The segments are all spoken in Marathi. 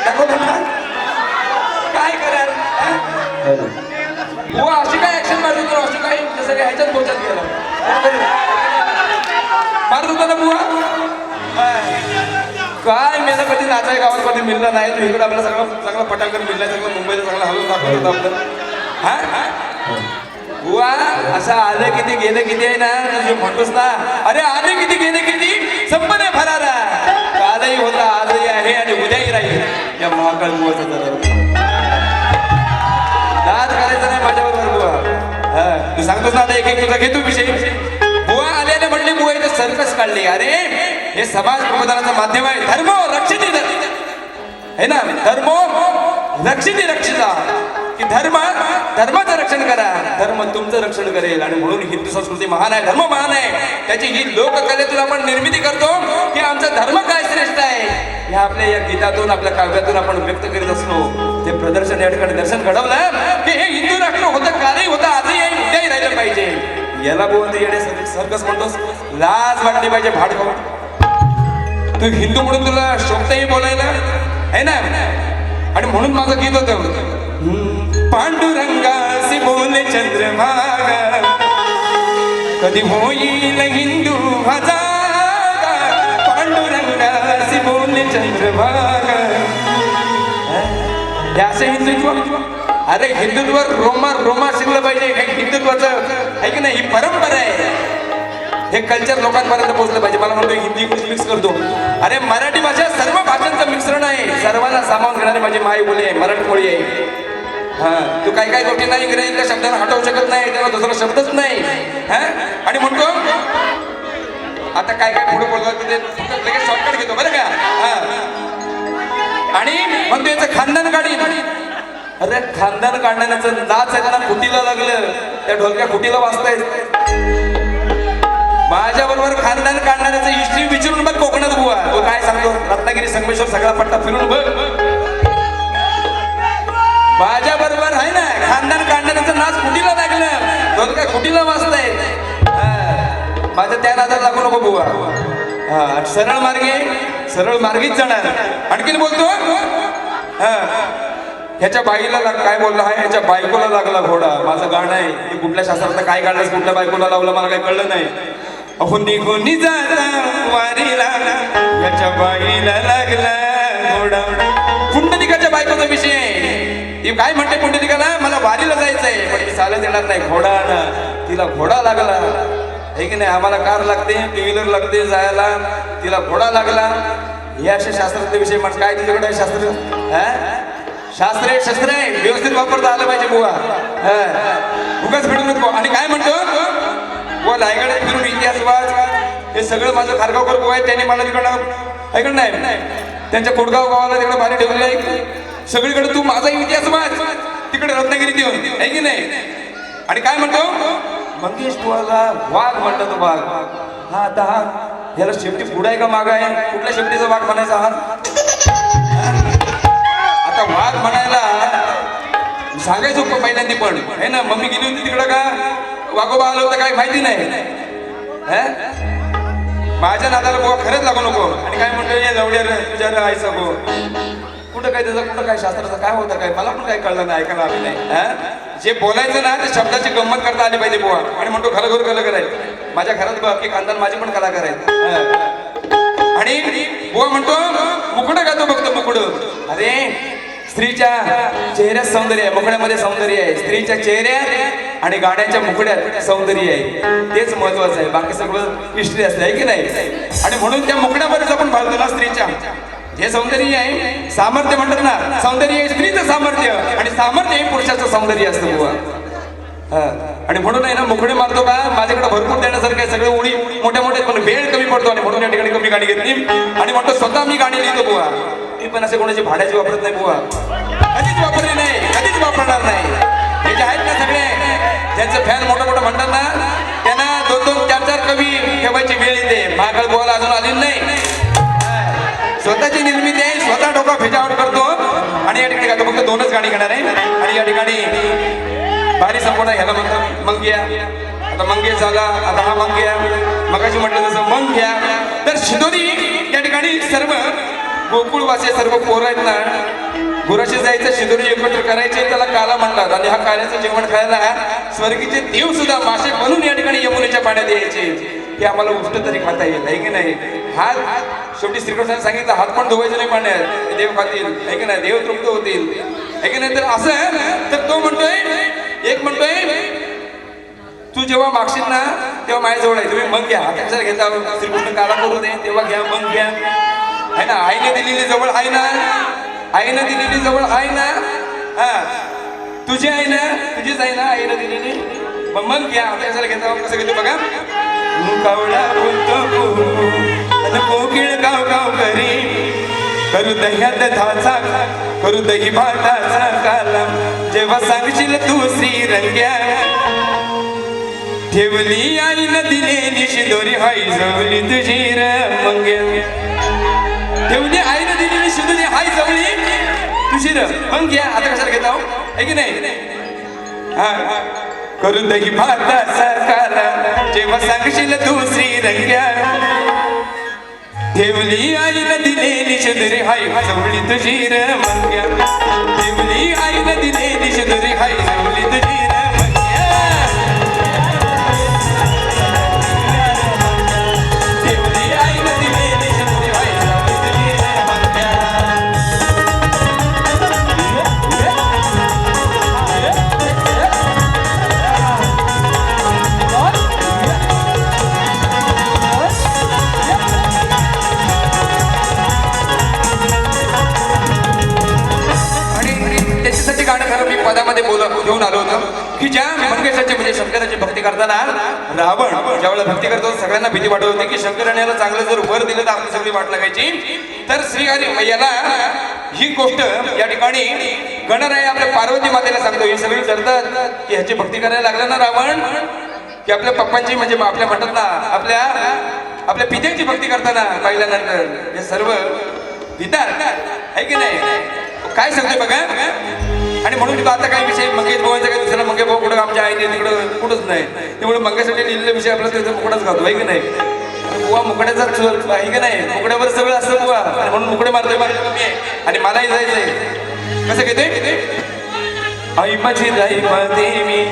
दाखवतो ना काय कराल बुवा अशी काय ऍक्शन मारत होतो अशी काय जसं काय ह्याच्यात पोचत गेला मारत होता ना बुवा काय मला कधी नाचाय गावात कधी मिळलं नाही तू इकडे आपल्याला सगळं चांगला पटाकन मिळलाय सगळं मुंबईला चांगला हलवून दाखवत होतं आपलं हा बुवा असं आलं किती गेलं किती आहे ना जे म्हणतोस ना अरे आले किती गेले किती संपने फरारा कालही होता आजही आहे आणि उद्याही राहील या महाकाळ बुवाचा जरा दाद करायचं नाही माझ्याबरोबर बुवा हा तू सांगतोस ना आता एक तुझा घेतो विषय बुवा आल्याने म्हणली बुवा इथे सर्कस काढली अरे हे समाज प्रबोधनाचं माध्यम आहे धर्म रक्षित है ना धर्म रक्षित रक्षिता की धर्माचं रक्षण करा धर्म तुमचं रक्षण करेल आणि म्हणून हिंदू संस्कृती महान आहे धर्म महान आहे त्याची ही लोककलेतून आपण निर्मिती करतो की आमचा धर्म काय श्रेष्ठ आहे ह्या आपल्या या गीतातून आपल्या काव्यातून आपण व्यक्त करीत असतो ते प्रदर्शन या ठिकाणी दर्शन घडवलं की हे हिंदू राष्ट्र होतं कालही होतं आजही आहे उद्याही राहिलं पाहिजे याला बोलतो येणे सर्कस म्हणतोस लाज वाटली पाहिजे भाड खाऊन तू हिंदू म्हणून तुला शोभतही बोलायला आहे ना आणि म्हणून माझं गीत होतं पांडुरंगासी बोले चंद्रभागा कधी होईल हिंदू जागा पांडुरंगासी बोले चंद्रभागा हे असं हिंदुत्व अरे हिंदुत्व रोमा शिकलं पाहिजे हिंदुत्वाचं आहे की नाही ही परंपरा आहे हे कल्चर लोकांपर्यंत पोहोचलं पाहिजे मला म्हणतो हिंदी इंग्लिश मिक्स करतो अरे मराठी भाषा सर्व भाषांचं मिश्रण आहे सर्वांना सामावून घेणारी माझी माई बोली आहे मराठी बोली आहे हा तू काही काही गोष्टी नाही इंग्रजीतल्या शब्दांना हटवू शकत नाही त्याला दुसरा शब्दच नाही हा आणि म्हणतो आता काय काय पुढे बोलतो ते लगेच शॉर्टकट घेतो बरं का हा आणि म्हणतो याचं खानदान काढी अरे खानदान काढण्याचं नाच आहे ना खुटीला लागलं त्या ढोलक्या खुटीला वाजतायत माझ्या बरोबर खानदान काढणाऱ्याचं हिस्ट्री विचारून बघ कोकणात बुवा तो काय सांगतो रत्नागिरी संगमेश्वर सगळा पट्टा फिरून बघ माझ्या बरोबर आहे ना खानदान काढणाऱ्याचं नाच खुटीला लागलं दोन काय खुटीला वाजताय माझ्या त्या नादाला लागू नको बुवा हा सरळ मार्गीच जाणार आणखीन बोलतो हा ह्याच्या बाईला काय बोलला आहे ह्याच्या बायकोला लागला घोडा माझं गाणं आहे हे कुठल्या शास्त्रात काय काढलं कुठल्या बायकोला लावलं मला काही कळलं नाही अहो निघून जाता वारीला याच्या बाईला लागला घोडा पुंडलिकाच्या बायकोचा विषय ती काय म्हणते पुंडलिकाला मला वारीला जायचंय पण ती चालत येणार नाही घोडा तिला घोडा लागला हे की नाही आम्हाला कार लागते टू व्हीलर लागते जायला तिला घोडा लागला हे असे शास्त्रातले विषय म्हणजे काय तुझ्याकडे शास्त्र शस्त्र आहे व्यवस्थित वापरता आलं पाहिजे बुवा उगाच भेटू नको आणि काय म्हणतो बुवा रायगडात फिरून इतिहास वाच हे सगळं माझं खारगावकर बुवा आहे त्यांनी मला तिकडं ऐकलं नाही त्यांच्या कोडगाव गावाला तिकडं भारी ठेवलेलं आहे सगळीकडे तू माझा इतिहास वाच तिकडे रत्नागिरीत येऊन आहे की नाही आणि काय म्हणतो मंगेश बुवाला वाघ म्हणतो तो वाघ हा आता हा ह्याला शेपटी पुढे आहे का माग आहे कुठल्या शेपटीचा वाघ म्हणायचा हा आता वाघ म्हणायला सांगायचो पहिल्यांदा पण आहे ना मम्मी गेली होती तिकडं का वाघोबा आलं होतं काय माहिती नाही माझ्या नादाला बुवा खरंच लागू नको आणि काय म्हणतो या लवड्या तुझ्या आईचा गो कुठं काय त्याचं कुठं काय शास्त्राचं काय होतं काय मला पण काय कळलं नाही ऐकायला आम्ही नाही जे बोलायचं ना ते शब्दाची गंमत करता आली पाहिजे बुवा आणि म्हणतो खरं कलाकार आहे माझ्या घरात बाकी खानदान माझे पण कलाकार आहेत आणि बुवा म्हणतो मुकुडं गातो फक्त मुकुडं अरे स्त्रीच्या चेहऱ्यात सौंदर्य आहे मुखड्यामध्ये सौंदर्य आहे स्त्रीच्या चेहऱ्यात आणि गाण्याच्या मुखड्यात सौंदर्य आहे तेच महत्वाचं आहे बाकी सगळं हिस्ट्री असतं आहे की नाही आणि म्हणून त्या मुखड्यावरच आपण पाहतो ना स्त्रीच्या हे सौंदर्य आहे सामर्थ्य म्हणतात ना सौंदर्य आहे स्त्रीचं सामर्थ्य आणि सामर्थ्य हे पुरुषाचं सौंदर्य असतं बुवा आणि म्हणून आहे ना मुखडे मारतो का माझ्याकडे भरपूर देण्यासारखं आहे सगळे ओळी मोठ्या मोठ्या पण वेळ कमी पडतो आणि म्हणून या ठिकाणी कमी गाणी घेतली आणि म्हणतो स्वतः मी गाणी लिहितो बुवा ती पण असे कोणाची भाड्याची वापरत नाही बुवा कधीच वापरली नाही कधीच वापरणार नाही हे जे आहेत ना सगळे ज्यांचं फॅन मोठं मोठं म्हणतात ना त्यांना 2-2-4-4 कवी ठेवायची वेळ येते महाकाळ बुवाला अजून आली नाही स्वतःची निर्मिती आहे स्वतः डोका फेजावट करतो आणि या ठिकाणी आता फक्त 2च गाणी घेणार आहे आणि या ठिकाणी भारी संपूर्ण ह्याला म्हणतो मंग्या आता मंगे झाला आता हा मंग्या मगाशी म्हटलं तसं मंग्या तर शिदोरी या ठिकाणी सर्व गोकुळवासी सर्व पोरं आहेत ना, गुराशी जायचं, शिदोरी एकत्र करायचे, त्याला काला म्हणतात. आणि हा काल्याचं जेवण खायला स्वर्गीचे देव सुद्धा मासे बनून या ठिकाणी यमुनेच्या पाण्यात यायचे. हे आम्हाला उष्ट तरी खाता येईल, आहे की नाही? हात शेवटी श्रीकृष्णाने सांगितलं, हात पण धुवायचे नाही पाण्यात, देव खातील, आहे की नाही? देव तृप्त होतील, आहे की नाही? तर असं तर तो म्हणतोय, एक म्हणतोय, तू जेव्हा मागशील ना तेव्हा माझ्याजवळ आहे, तुम्ही मग घ्या. आता कशाला घेता? श्रीकृष्ण काला करू दे, तेव्हा घ्या, मग घ्या, आहे ना? आईने दिलेली जवळ आहे ना, आईने दिलेली जवळ आहे ना, हा तुझी आहे ना, तुझीच आहे ना आईने दिलेली, मग घ्या. आता कशाला घेता? कसं घेतो बघा. कावळा बोलतो कोकिळ गाव गाव करी, करू दह्यात धाचा, करू दही भाताचा काला, जेव्हा सांगशील तू श्रीरंग्या, ठेवली आईनं दिलेली शिदोरी, हाय जवळी तुझी रंग्या, ठेवली आईनं दिलेली शिदोरी, हाय जवळी तुझी रंग्या. आता कशाला घेता? आहे की नाही? हा करू दही भाताचा काला, जेव्हा सांगशील तू श्रीरंग्या, ठेवली आईनं दिलेली शिदोरी, हाय जवळी तुझी रंग्या, ठेवली आईनं दिलेली शिदोरी, हाय जवळी तुझी रंग्या, ठेवली आईनं दिलेली शिदोरी, हाय जवळी तुझी रंग्या. त्याच्यासाठी गाणं खरं मी पदामध्ये घेऊन आलो होतो की ज्या मंगेशाची म्हणजे शंकराची भक्ती करताना रावण ज्यावेळेला भक्ती करतो सगळ्यांना भीती वाटत होती की शंकराने याला चांगलं जर वर दिलं तर आपली सगळी वाट लागायची. तर श्रीहरी याला ही गोष्ट या ठिकाणी गणराय आपल्या पार्वती मातेला सांगतो. ही सगळी करतात की ह्याची भक्ती करायला लागला ना रावण की आपल्या पप्पांची म्हणजे आपल्या म्हणतात ना आपल्या पित्यांची भक्ती करताना पाहिल्यानंतर हे सर्व पितात आहे की नाही काय सांगतोय बघा. आणि म्हणून आता काही विषय मंगेश भावांचा काही दुसरा मंगेश भाऊ कुठं आमच्या आईने तिकडं कुठंच नाही त्यामुळे मंगेशसाठी लिहिलेला विषय आपला त्याचा मुकडाच घालतो आहे की नाही. बुवा मुकड्याचा आहे की नाही मुकड्यावर सगळं असतं बुवा आणि म्हणून मुकडे मारतोय कमी आहे आणि मलाही जायचंय. कसं घेते आई माझी राई देवी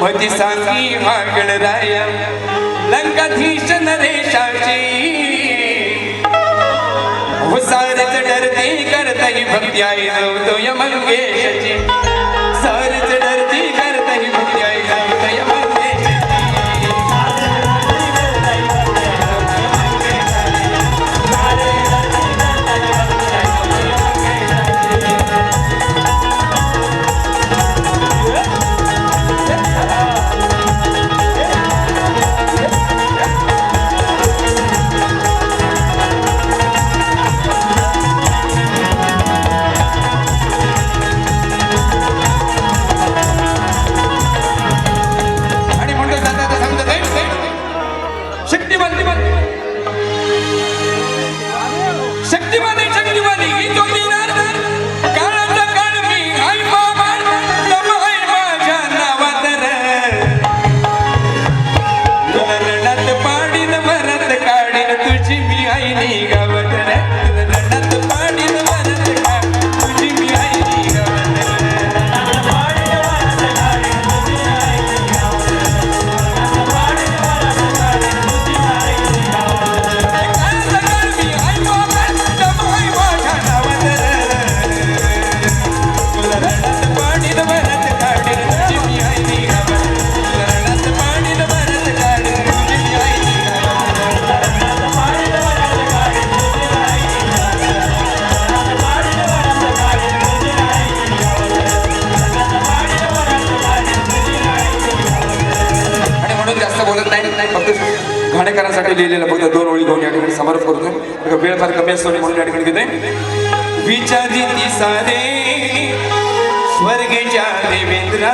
मती सांगी हा गणराया लंकाधीश नरेशाची हो सारच डरती करताही भक्ती आई जाऊतो या मंगेशाची सारच डरती करताही भक्ती आई जाऊतो या मंगेशाची. घाणेकरांसाठी लिहिलेलं फक्त 2 ओळी घेऊन या ठिकाणी समर्थ करतो. वेळ फार कमी असतो म्हणून या ठिकाणी घेतोय. विचारी ती सारे स्वर्गेच्या देवेंद्रा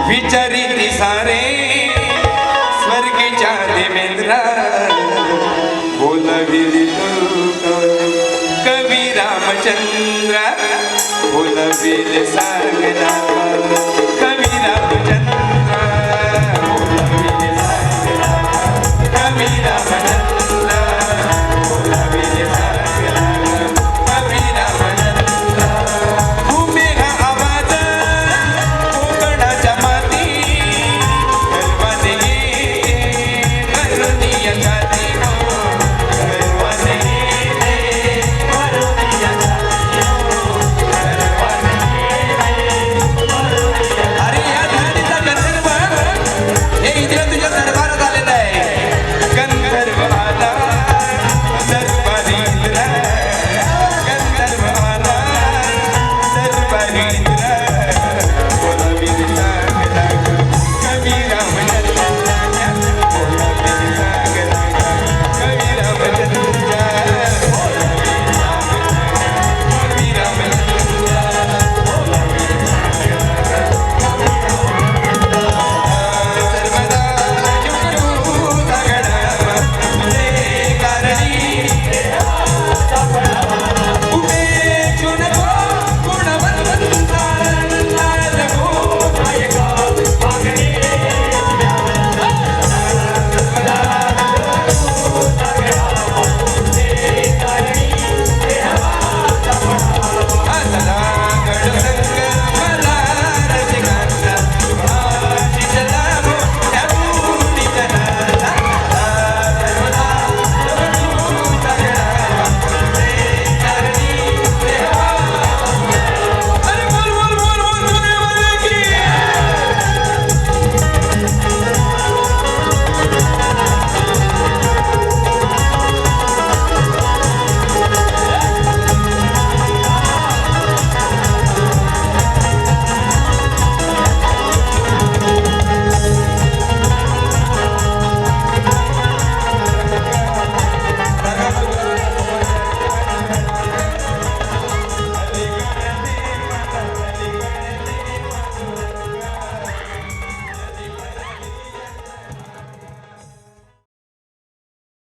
विचारी ती सारे स्वर्गेच्या देवेंद्रा बोलविली कवी रामचंद्र बोलविले सांगना कवी रामचंद्र बोलविले सांगना कवी रामचंद्र